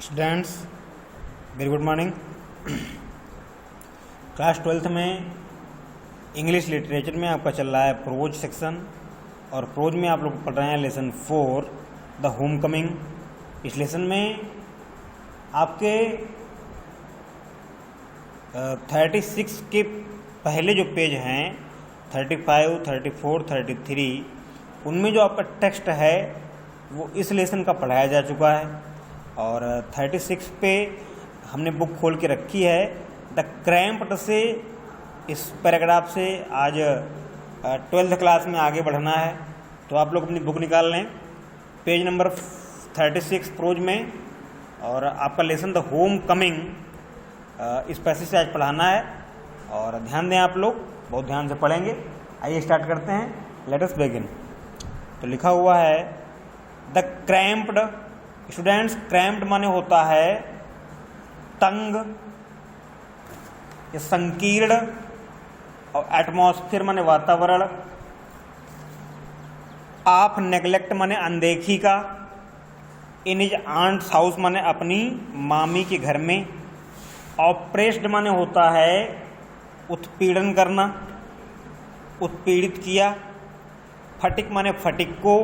Students, very good morning. Class 12th में English literature में आपका चल रहा है प्रोज सेक्शन, और प्रोज में आप लोग पढ़ रहे हैं लेसन 4 द होम कमिंग। इस लेसन में आपके 36 के पहले जो पेज हैं 35, 34, 33, उनमें जो आपका टेक्स्ट है वो इस लेसन का पढ़ाया जा चुका है। और 36 पे हमने बुक खोल के रखी है। द क्रैम्प्ड से इस पैराग्राफ से आज 12th क्लास में आगे बढ़ना है, तो आप लोग अपनी बुक निकाल लें पेज नंबर 36 प्रोज में। और आपका लेसन द होम कमिंग इस पैसेज से आज पढ़ाना है, और ध्यान दें आप लोग, बहुत ध्यान से पढ़ेंगे। आइए स्टार्ट करते हैं, लेट अस बिगिन। तो लिखा हुआ है द क्रैम्प्ड। स्टूडेंट्स, क्रैम्प्ड माने होता है तंग या संकीर्ण, और एटमॉस्फेयर माने वातावरण। ऑफ नेग्लेक्ट माने अनदेखी का। इन इज आंट्स हाउस माने अपनी मामी के घर में। ऑप्रेस्ड माने होता है उत्पीड़न करना, उत्पीड़ित किया। फटिक माने फटिक को।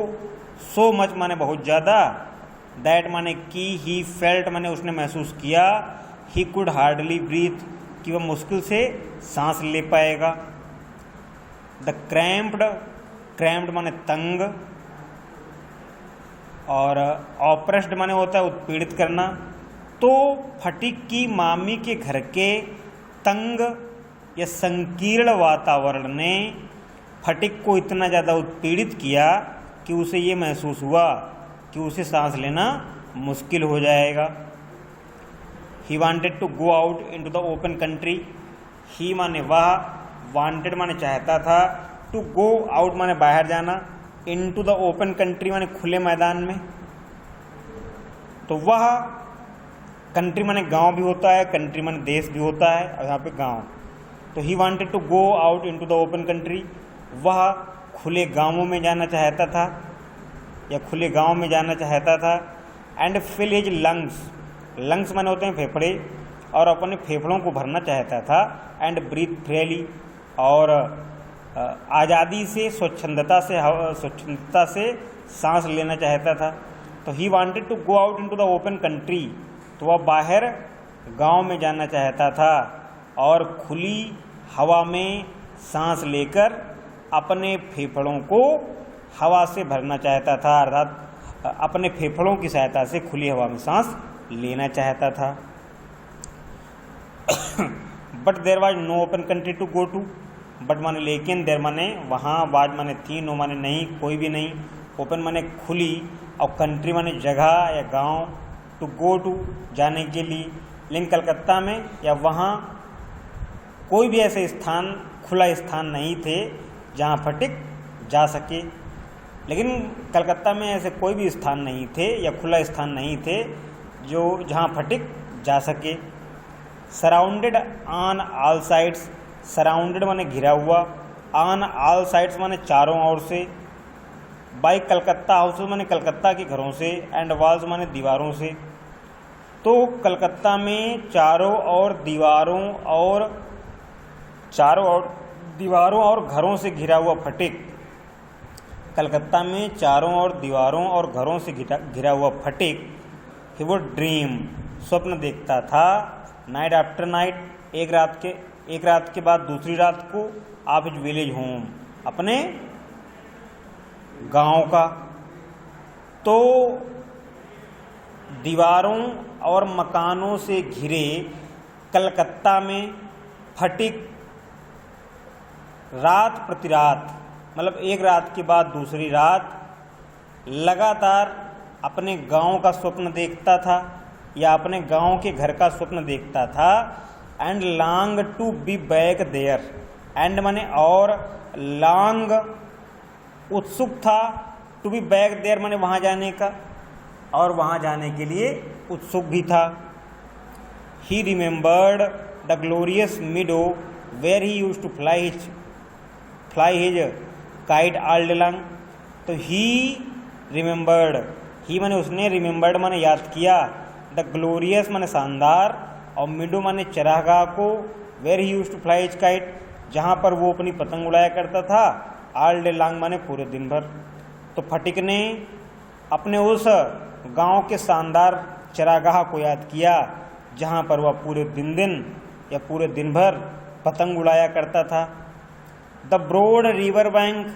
सो मच माने बहुत ज़्यादा। दैट माने कि। ही फेल्ट माने उसने महसूस किया। ही कुड हार्डली ब्रीथ कि वह मुश्किल से सांस ले पाएगा। द क्रैम्प्ड, क्रैम्प्ड माने तंग, और ऑप्रेस्ड माने होता है उत्पीड़ित करना। तो फटिक की मामी के घर के तंग या संकीर्ण वातावरण ने फटिक को इतना ज़्यादा उत्पीड़ित किया कि उसे ये महसूस हुआ कि उसे सांस लेना मुश्किल हो जाएगा। He wanted to go out into the open country. He माने वह, वांटेड माने चाहता था, टू गो आउट माने बाहर जाना, इनटू द ओपन कंट्री माने खुले मैदान में। तो वह, कंट्री माने गांव भी होता है, कंट्री माने देश भी होता है, और यहाँ पे गांव। तो he wanted to go out into the open country. वह खुले गांवों में जाना चाहता था, या खुले गांव में जाना चाहता था। And fill his lungs, lungs माने होते हैं फेफड़े, और अपने फेफड़ों को भरना चाहता था। एंड ब्रीथ फ्रीली, और आज़ादी से, स्वच्छंदता से सांस लेना चाहता था। तो he wanted to go out into the open country, तो वह बाहर गांव में जाना चाहता था, और खुली हवा में सांस लेकर अपने फेफड़ों को हवा से भरना चाहता था, अर्थात अपने फेफड़ों की सहायता से खुली हवा में सांस लेना चाहता था। But there was no open country to go to. But माने लेकिन, देयर माने वहाँ, वाज माने थी, नो माने नहीं, कोई भी नहीं, ओपन माने खुली, और कंट्री माने जगह या गांव, टू गो टू जाने के लिए। लेकिन कलकत्ता में या वहाँ कोई भी ऐसे स्थान, खुला स्थान नहीं थे जहाँ फटिक जा सके। लेकिन कलकत्ता में ऐसे कोई भी स्थान नहीं थे या खुला स्थान नहीं थे जो जहाँ फटिक जा सके। Surrounded on all sides, surrounded माने घिरा हुआ, ऑन ऑल साइड्स माने चारों ओर से, बाई कलकत्ता हाउसेस माने कलकत्ता के घरों से, एंड वॉल्स माने दीवारों से। तो कलकत्ता में चारों ओर दीवारों और घरों से घिरा हुआ फटिक, कलकत्ता में चारों ओर दीवारों और घरों से घिरा हुआ फटिक, ही वो ड्रीम, स्वप्न देखता था। नाइट आफ्टर नाइट, एक रात के बाद दूसरी रात को, ऑफ हिज विलेज होम, अपने गांव का। तो दीवारों और मकानों से घिरे कलकत्ता में फटिक रात प्रति रात, मतलब एक रात के बाद दूसरी रात, लगातार अपने गांव का स्वप्न देखता था, या अपने गांव के घर का स्वप्न देखता था। And long to be back there, and माने और, लॉन्ग उत्सुक था, टू बी बैक देयर माने वहाँ जाने का, और वहाँ जाने के लिए उत्सुक भी था। He remembered the glorious meadow where he used to fly his kite all day long. तो ही रिमेंबर्ड, ही माने उसने, रिमेंबर्ड माने याद किया, द ग्लोरियस माने शानदार, और मीडो माने चरागाह को, where he used to fly his kite, जहाँ पर वो अपनी पतंग उड़ाया करता था, ऑल डे लॉन्ग माने पूरे दिन भर। तो फटिक ने अपने उस गांव के शानदार चरागाह को याद किया जहाँ पर वह पूरे दिन या पूरे दिन भर पतंग उड़ाया करता था। The broad river bank,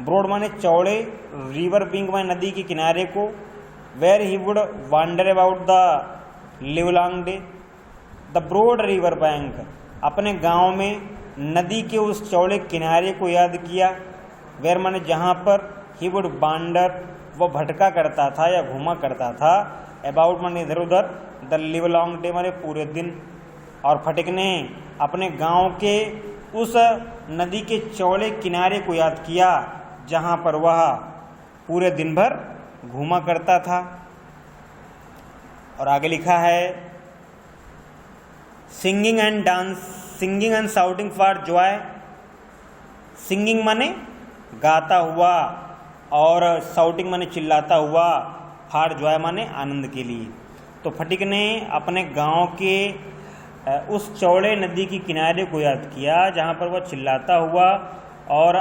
broad माने चौड़े, रिवर बैंक माने नदी के किनारे को, where he would wander about the livelong day. The broad river bank, अपने गांव में नदी के उस चौड़े किनारे को याद किया, वेर माने जहाँ पर ही वुड वांडर, वो भटका करता था या घूमा करता था, अबाउट माने इधर उधर, द लिवलॉन्ग डे माने पूरे दिन। और फटिक ने अपने गांव के उस नदी के चौड़े किनारे को याद किया जहाँ पर वह पूरे दिन भर घूमा करता था। और आगे लिखा है singing and dance, singing and shouting for Joy. Singing माने गाता हुआ, और शाउटिंग माने चिल्लाता हुआ, फॉर जॉय माने आनंद के लिए। तो फटिक ने अपने गांव के उस चौड़े नदी के किनारे को याद किया जहाँ पर वह चिल्लाता हुआ, और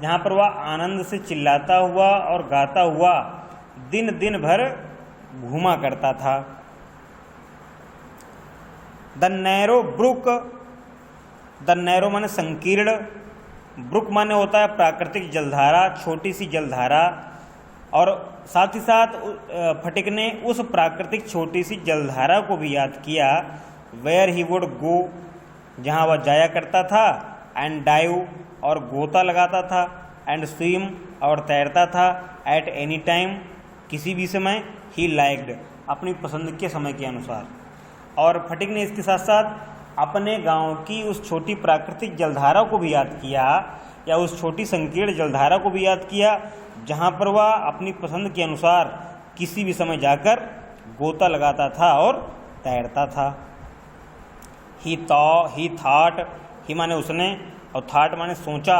जहाँ पर वह आनंद से चिल्लाता हुआ और गाता हुआ दिन भर घूमा करता था। The narrow brook, the narrow माने संकीर्ण, ब्रुक माने होता है प्राकृतिक जलधारा, छोटी सी जलधारा। और साथ ही साथ फटिक ने उस प्राकृतिक छोटी सी जलधारा को भी याद किया, वेयर ही वुड गो, जहाँ वह जाया करता था, एंड डाइव, और गोता लगाता था, एंड स्विम, और तैरता था, एट एनी टाइम, किसी भी समय, ही लाइक्ड, अपनी पसंद के समय के अनुसार। और फटिक ने इसके साथ साथ अपने गांव की उस छोटी प्राकृतिक जलधारा को भी याद किया, या उस छोटी संकीर्ण जलधारा को भी याद किया जहाँ पर वह अपनी पसंद के अनुसार किसी भी समय जाकर गोता लगाता था और तैरता था। ही थॉट, ही माने उसने, और थॉट माने सोचा,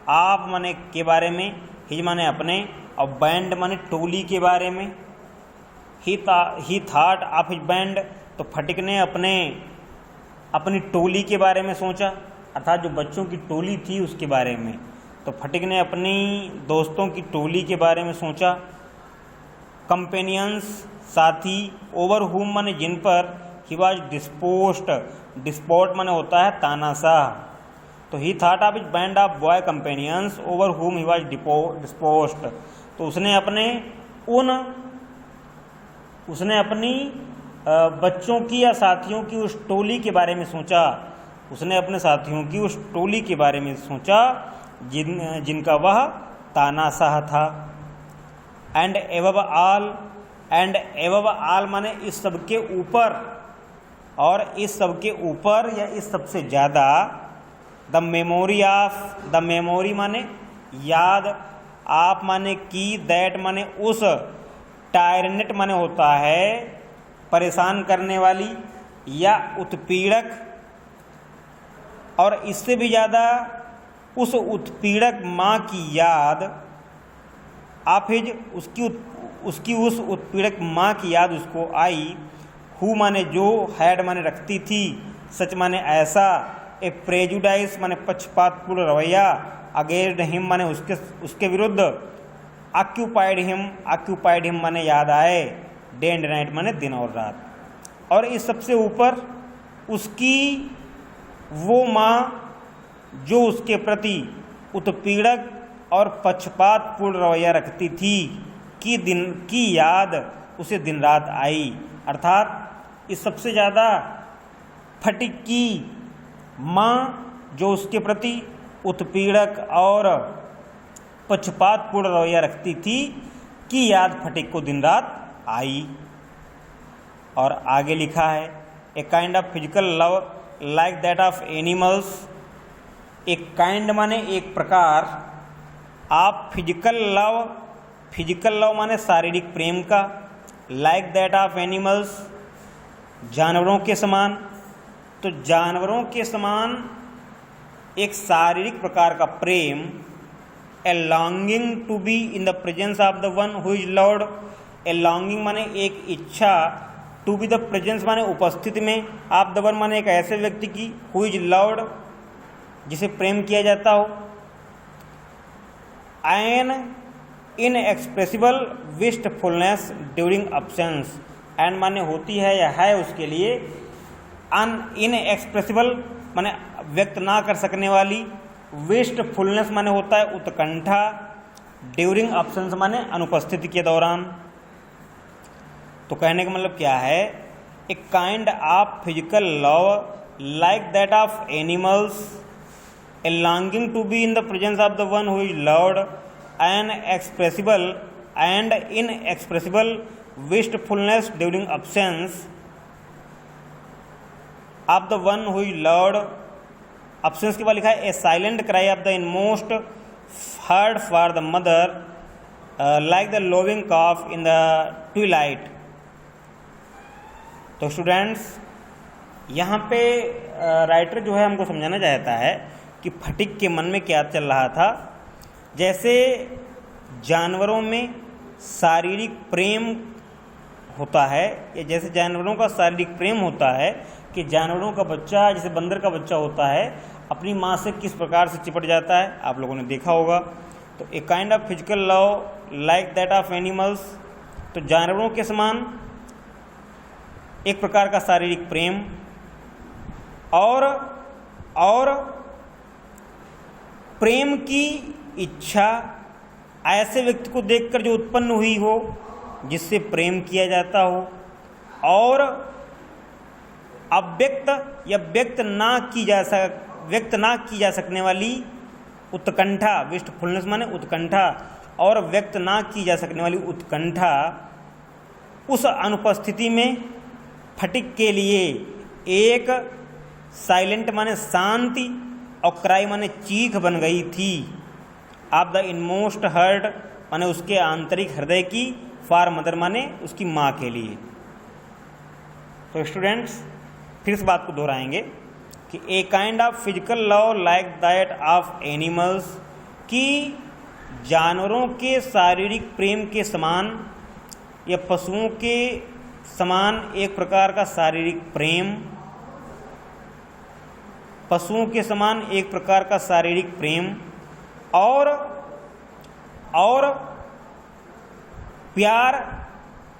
आप माने के बारे में, ही माने अपने, और बैंड माने टोली के बारे में। ही थॉट ऑफ हिज बैंड, तो फटिक ने अपनी टोली के बारे में सोचा, अर्थात जो बच्चों की टोली थी उसके बारे में। तो फटिक ने अपनी दोस्तों की टोली के बारे में सोचा। कंपेनियंस, साथी, ओवर हुम माने जिन पर, ही वॉज डिस्पोस्ड, डिस्पोर्ट माने होता है तानाशाह। तो ही thought of his band of boy companions over हुम ही वॉज डिस्पोस्ड, तो उसने अपनी बच्चों की या साथियों की उस टोली के बारे में सोचा, उसने अपने साथियों की उस टोली के बारे में सोचा जिनका वह तानाशाह था। एंड एबव ऑल माने इस सब के ऊपर, और इस सब के ऊपर या इस सबसे ज़्यादा, द मेमोरी माने याद, आप माने की, दैट माने उस, टायरनेट माने होता है परेशान करने वाली या उत्पीड़क, और इससे भी ज़्यादा उस उत्पीड़क माँ की याद, आप हिज उसकी उस उत्पीड़क माँ की याद उसको आई। हु माने जो, हैड माने रखती थी, सच माने ऐसा, ए प्रेजुडाइस माने पक्षपातपूर्ण रवैया, अगेंस्ट हिम माने उसके विरुद्ध, ऑक्यूपाइड हिम माने याद आए, डे एंड नाइट माने दिन और रात। और इस सबसे ऊपर उसकी वो माँ जो उसके प्रति उत्पीड़क और पक्षपातपूर्ण रवैया रखती थी की याद उसे दिन रात आई। अर्थात इस सबसे ज़्यादा फटिक की माँ जो उसके प्रति उत्पीड़क और पक्षपातपूर्ण रवैया रखती थी की याद फटिक को दिन रात आई। और आगे लिखा है a kind of physical love like that of animals. एक काइंड माने एक प्रकार, आप फिजिकल लव माने शारीरिक प्रेम का, लाइक दैट ऑफ एनिमल्स जानवरों के समान। तो जानवरों के समान एक शारीरिक प्रकार का प्रेम, a longing to be in the presence of the one who is loved. A longing माने एक इच्छा, टू बी द प्रेजेंस माने उपस्थिति में, ऑफ द वन माने एक ऐसे व्यक्ति की, हु इज लव्ड जिसे प्रेम किया जाता हो, an inexpressible wistfulness during absence, and माने होती है या है उसके लिए, अन इनएक्सप्रेसिबल माने व्यक्त ना कर सकने वाली, विस्टफुलनेस माने होता है उत्कंठा, ड्यूरिंग अब्सेंस माने अनुपस्थिति के दौरान। तो कहने का मतलब क्या है, a kind of physical love like that of animals, a longing to be in the presence of the one who is loved, an expressible and inexpressible wistfulness during absence of the one who is loved. Absence के बाद लिखा है a silent cry of the inmost heart for the mother like the loving calf in the twilight. तो students यहाँ पे writer जो है हमको समझाना चाहता है कि फटिक के मन में क्या चल रहा था। जैसे जानवरों में शारीरिक प्रेम होता है, या जैसे जानवरों का शारीरिक प्रेम होता है कि जानवरों का बच्चा, जैसे बंदर का बच्चा होता है, अपनी माँ से किस प्रकार से चिपट जाता है, आप लोगों ने देखा होगा। तो ए kind of physical love like that of animals, तो जानवरों के समान एक प्रकार का शारीरिक प्रेम, और प्रेम की इच्छा ऐसे व्यक्ति को देखकर जो उत्पन्न हुई हो जिससे प्रेम किया जाता हो, और अव्यक्त या व्यक्त ना की जा सकने वाली उत्कंठा, विस्टफुलनेस माने उत्कंठा, और व्यक्त ना की जा सकने वाली उत्कंठा, उस अनुपस्थिति में फटिक के लिए एक साइलेंट माने शांति और क्राई माने चीख बन गई थी। ऑफ द इनमोस्ट हर्ट माने उसके आंतरिक हृदय की, फॉर मदर माने उसकी माँ के लिए। तो स्टूडेंट्स फिर इस बात को दोहराएंगे कि ए kind of physical love like that of animals, कि जानवरों के शारीरिक प्रेम के समान या पशुओं के समान एक प्रकार का शारीरिक प्रेम, पशुओं के समान एक प्रकार का शारीरिक प्रेम, और प्यार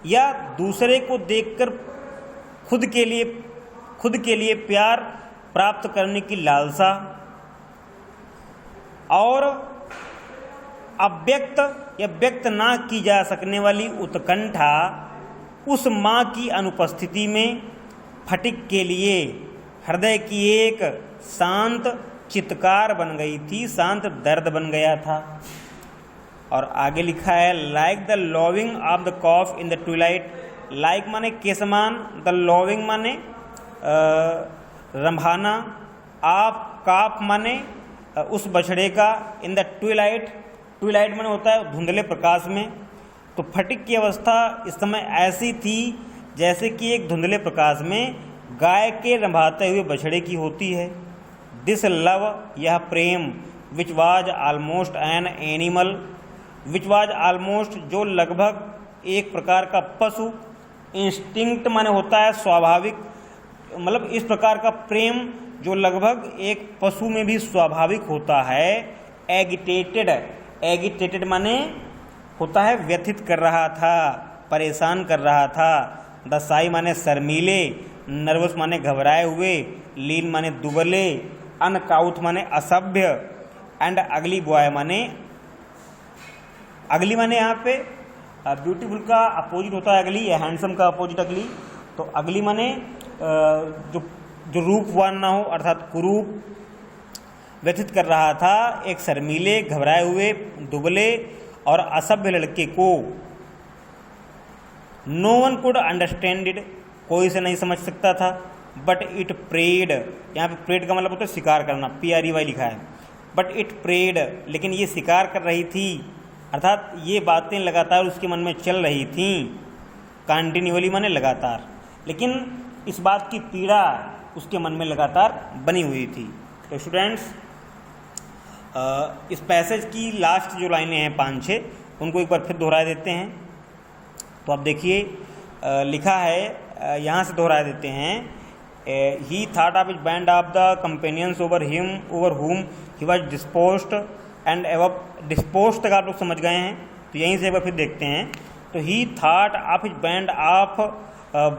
या दूसरे को देखकर खुद के लिए प्यार प्राप्त करने की लालसा, और अव्यक्त या व्यक्त ना की जा सकने वाली उत्कंठा उस माँ की अनुपस्थिति में फटिक के लिए हृदय की एक शांत चित्कार बन गई थी, शांत दर्द बन गया था। और आगे लिखा है like the loving of the calf in the twilight, like माने के समान, द लविंग माने रंभाना, ऑफ काफ माने उस बछड़े का, इन द ट्विलाइट, ट्विलाइट माने होता है धुंधले प्रकाश में। तो फटिक की अवस्था इस समय ऐसी थी जैसे कि एक धुंधले प्रकाश में गाय के रंभाते हुए बछड़े की होती है। दिस लव, यह प्रेम, which was almost an animal, which was almost जो लगभग एक प्रकार का पशु, इंस्टिंक्ट माने होता है स्वाभाविक, मतलब इस प्रकार का प्रेम जो लगभग एक पशु में भी स्वाभाविक होता है। एगिटेटेड, एगिटेटेड माने होता है व्यथित कर रहा था, परेशान कर रहा था। दसाई माने शर्मीले, नर्वस माने घबराए हुए, लीन माने दुबले, अनकाउथ माने असभ्य, एंड अगली बॉय माने, अगली माने यहाँ पे ब्यूटीफुल का अपोजिट होता है अगली, या हैंडसम का अपोजिट अगली। तो अगली माने जो रूपवान ना हो, अर्थात कुरूप, व्यथित कर रहा था एक शर्मीले, घबराए हुए, दुबले और असभ्य लड़के को। No one could understand it, कोई इसे नहीं समझ सकता था। बट इट प्रेड, यहाँ पे प्रेड का मतलब होता है शिकार करना, PREY लिखा है। बट इट प्रेड, लेकिन ये शिकार कर रही थी, अर्थात ये बातें लगातार उसके मन में चल रही थीं, कंटिन्यूअली माने लगातार, लेकिन इस बात की पीड़ा उसके मन में लगातार बनी हुई थी। तो स्टूडेंट्स इस पैसेज की लास्ट जो लाइनें हैं 5-6 उनको एक बार फिर दोहरा देते हैं। तो आप देखिए लिखा है यहाँ से दोहरा देते हैं, he thought of his band of the companions over whom he was disposed and एवब disposed तक आप लोग समझ गए हैं, तो यहीं से एक बार फिर देखते हैं। तो he thought of his band of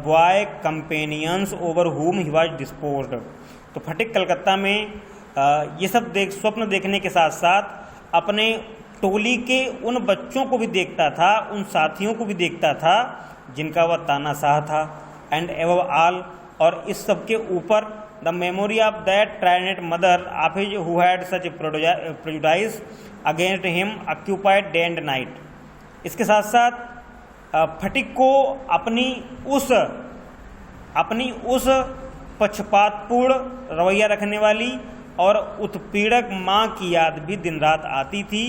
boy companions over whom he was disposed. तो फटिक कलकत्ता में ये सब स्वप्न देखने के साथ साथ अपने टोली के उन बच्चों को भी देखता था, उन साथियों को भी देखता था जिनका वह तानाशाह था। एंड एवब ऑल, और इस सब के ऊपर the memory of that tyrant mother of his who had such prejudice against him occupied day and night. इसके साथ साथ फटिक को अपनी उस पक्षपातपूर्ण रवैया रखने वाली और उत्पीड़क माँ की याद भी दिन रात आती थी,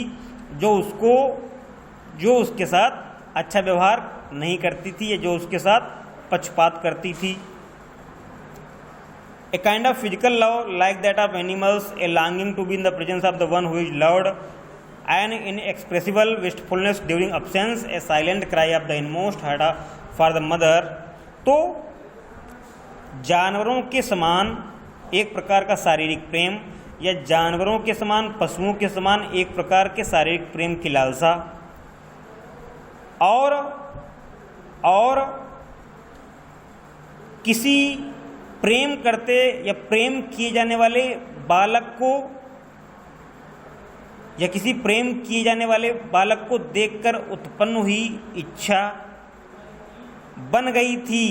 जो उसके साथ अच्छा व्यवहार नहीं करती थी या जो उसके साथ पक्षपात करती थी। A kind of physical love like that of animals, a longing to be in the presence of the one who is loved, an inexpressible wistfulness during absence, a silent cry of the inmost heart for the mother। तो जानवरों के समान एक प्रकार का शारीरिक प्रेम या जानवरों के समान, पशुओं के समान एक प्रकार के शारीरिक प्रेम की लालसा, और किसी प्रेम करते या प्रेम किए जाने वाले बालक को या किसी प्रेम किए जाने वाले बालक को देखकर उत्पन्न हुई इच्छा बन गई थी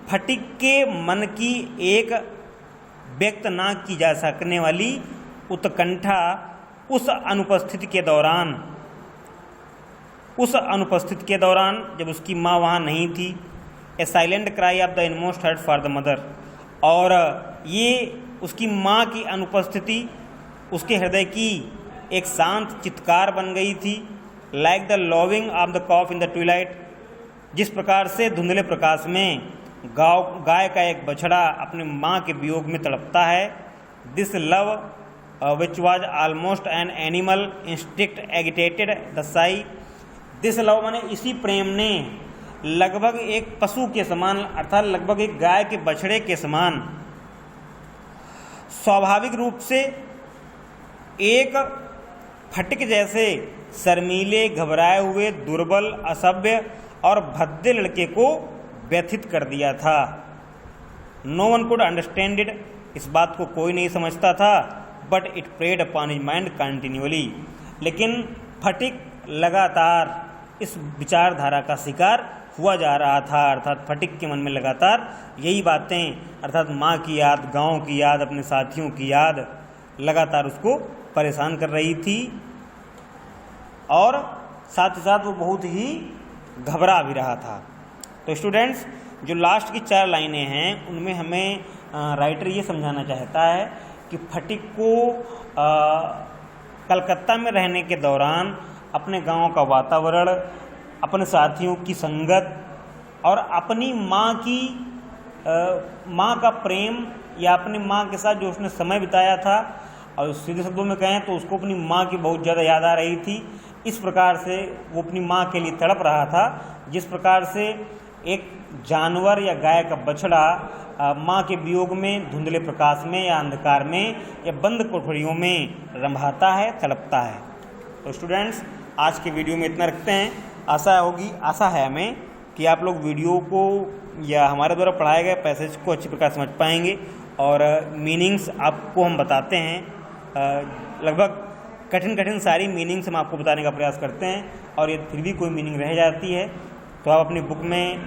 फटिक के मन की एक व्यक्त ना की जा सकने वाली उत्कंठा उस अनुपस्थिति के दौरान जब उसकी माँ वहाँ नहीं थी। A silent cry of the inmost heart for the mother, और ये उसकी माँ की अनुपस्थिति उसके हृदय की एक शांत चित्कार बन गई थी। Like the lowing of the calf in the twilight, जिस प्रकार से धुंधले प्रकाश में गाय का एक बछड़ा अपनी माँ के वियोग में तड़पता है। This love which was almost an animal instinct agitated the sigh. This love माने इसी प्रेम ने लगभग एक पशु के समान, अर्थात लगभग एक गाय के बछड़े के समान स्वाभाविक रूप से एक फटिक जैसे शर्मीले, घबराए हुए, दुर्बल, असभ्य और भद्दे लड़के को व्यथित कर दिया था। No one could understand it, इस बात को कोई नहीं समझता था। But it preyed upon his mind continuously, लेकिन फटिक लगातार इस विचारधारा का शिकार हुआ जा रहा था। अर्थात फटिक के मन में लगातार यही बातें, अर्थात माँ की याद, गांव की याद, अपने साथियों की याद लगातार उसको परेशान कर रही थी, और साथ ही साथ वो बहुत ही घबरा भी रहा था। तो स्टूडेंट्स, जो लास्ट की 4 लाइनें हैं उनमें हमें राइटर ये समझाना चाहता है कि फटिक को कलकत्ता में रहने के दौरान अपने गांव का वातावरण, अपने साथियों की संगत और अपनी माँ का प्रेम या अपनी माँ के साथ जो उसने समय बिताया था, और सीधे शब्दों में कहें तो उसको अपनी माँ की बहुत ज़्यादा याद आ रही थी। इस प्रकार से वो अपनी माँ के लिए तड़प रहा था, जिस प्रकार से एक जानवर या गाय का बछड़ा माँ के वियोग में धुंधले प्रकाश में या अंधकार में या बंद कोठरियों में रंभाता है, तड़पता है। तो स्टूडेंट्स, आज के वीडियो में इतना रखते हैं। आशा है हमें कि आप लोग वीडियो को या हमारे द्वारा पढ़ाए गए पैसेज को अच्छी प्रकार समझ पाएंगे, और मीनिंग्स आपको हम बताते हैं। लगभग कठिन सारी मीनिंग्स हम आपको बताने का प्रयास करते हैं, और यदि फिर भी कोई मीनिंग रह जाती है तो आप अपनी बुक में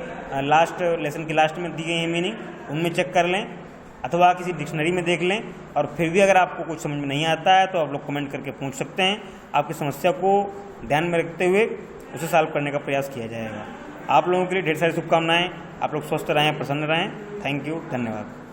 लास्ट लेसन के लास्ट में दी गई है मीनिंग, उनमें चेक कर लें, अथवा किसी डिक्शनरी में देख लें। और फिर भी अगर आपको कुछ समझ में नहीं आता है तो आप लोग कमेंट करके पूछ सकते हैं। आपकी समस्या को ध्यान में रखते हुए उसे सॉल्व करने का प्रयास किया जाएगा। आप लोगों के लिए ढेर सारी शुभकामनाएं। आप लोग स्वस्थ रहें, प्रसन्न रहें। थैंक यू, धन्यवाद।